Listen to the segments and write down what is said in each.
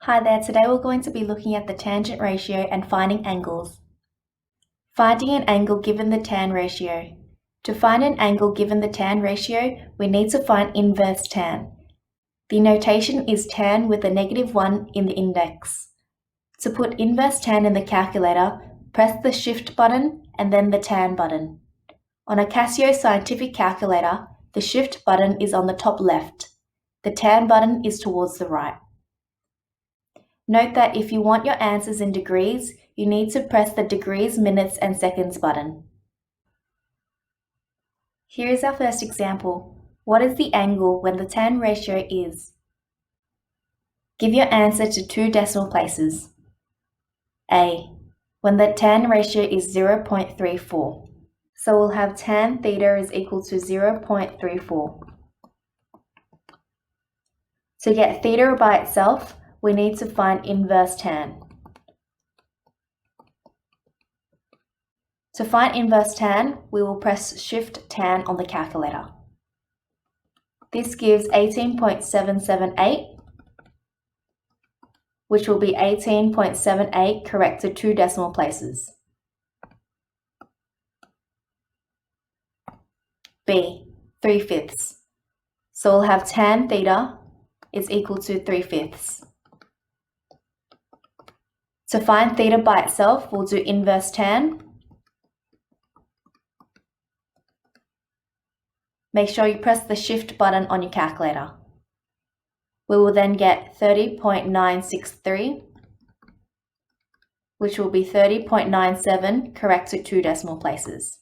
Hi there, today we're going to be looking at the tangent ratio and finding angles. Finding an angle given the tan ratio. To find an angle given the tan ratio, we need to find inverse tan. The notation is tan with a -1 in the index. To put inverse tan in the calculator, press the Shift button and then the tan button. On a Casio scientific calculator, the Shift button is on the top left. The tan button is towards the right. Note that if you want your answers in degrees, you need to press the degrees, minutes, and seconds button. Here is our first example. What is the angle when the tan ratio is? Give your answer to 2 decimal places. A. When the tan ratio is 0.34. So we'll have tan theta is equal to 0.34. To get theta by itself, we need to find inverse tan. To find inverse tan, we will press Shift tan on the calculator. This gives 18.778, which will be 18.78 corrected 2 decimal places. B. 3/5. So we'll have tan theta is equal to 3/5. To find theta by itself, we'll do inverse tan. Make sure you press the Shift button on your calculator. We will then get 30.963, which will be 30.97 corrected 2 decimal places.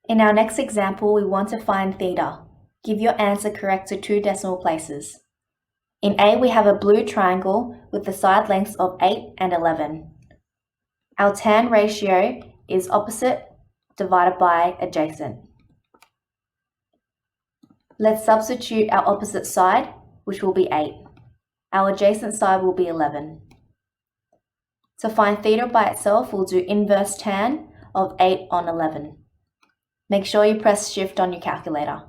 In our next example, we want to find theta. Give your answer correct to 2 decimal places. In A, we have a blue triangle with the side lengths of 8 and 11. Our tan ratio is opposite divided by adjacent. Let's substitute our opposite side, which will be 8. Our adjacent side will be 11. To find theta by itself, we'll do inverse tan of 8 on 11. Make sure you press Shift on your calculator.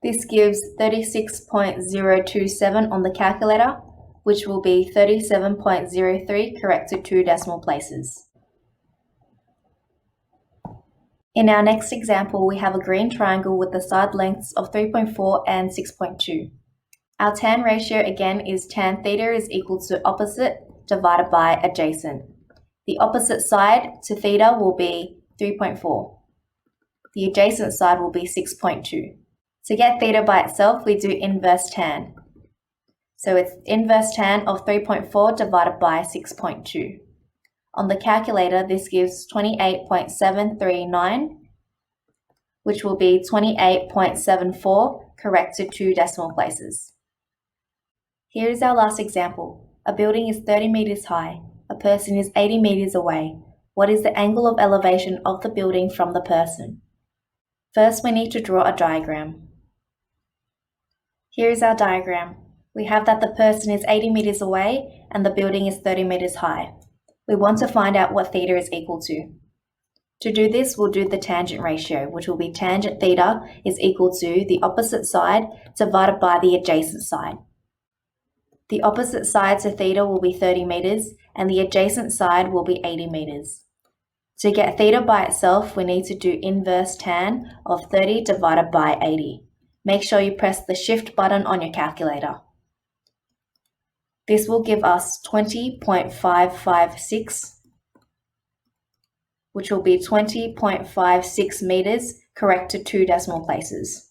This gives 36.027 on the calculator, which will be 37.03 corrected 2 decimal places. In our next example, we have a green triangle with the side lengths of 3.4 and 6.2. Our tan ratio again is tan theta is equal to opposite divided by adjacent. The opposite side to theta will be 3.4. The adjacent side will be 6.2. To get theta by itself, we do inverse tan. So it's inverse tan of 3.4 divided by 6.2. On the calculator, this gives 28.739, which will be 28.74 corrected 2 decimal places. Here is our last example. A building is 30 meters high. A person is 80 meters away. What is the angle of elevation of the building from the person? First, we need to draw a diagram. Here is our diagram. We have that the person is 80 meters away and the building is 30 meters high. We want to find out what theta is equal to. To do this, we'll do the tangent ratio, which will be tangent theta is equal to the opposite side divided by the adjacent side. The opposite side to theta will be 30 meters and the adjacent side will be 80 meters. To get theta by itself, we need to do inverse tan of 30 divided by 80. Make sure you press the Shift button on your calculator. This will give us 20.556, which will be 20.56 meters corrected 2 decimal places.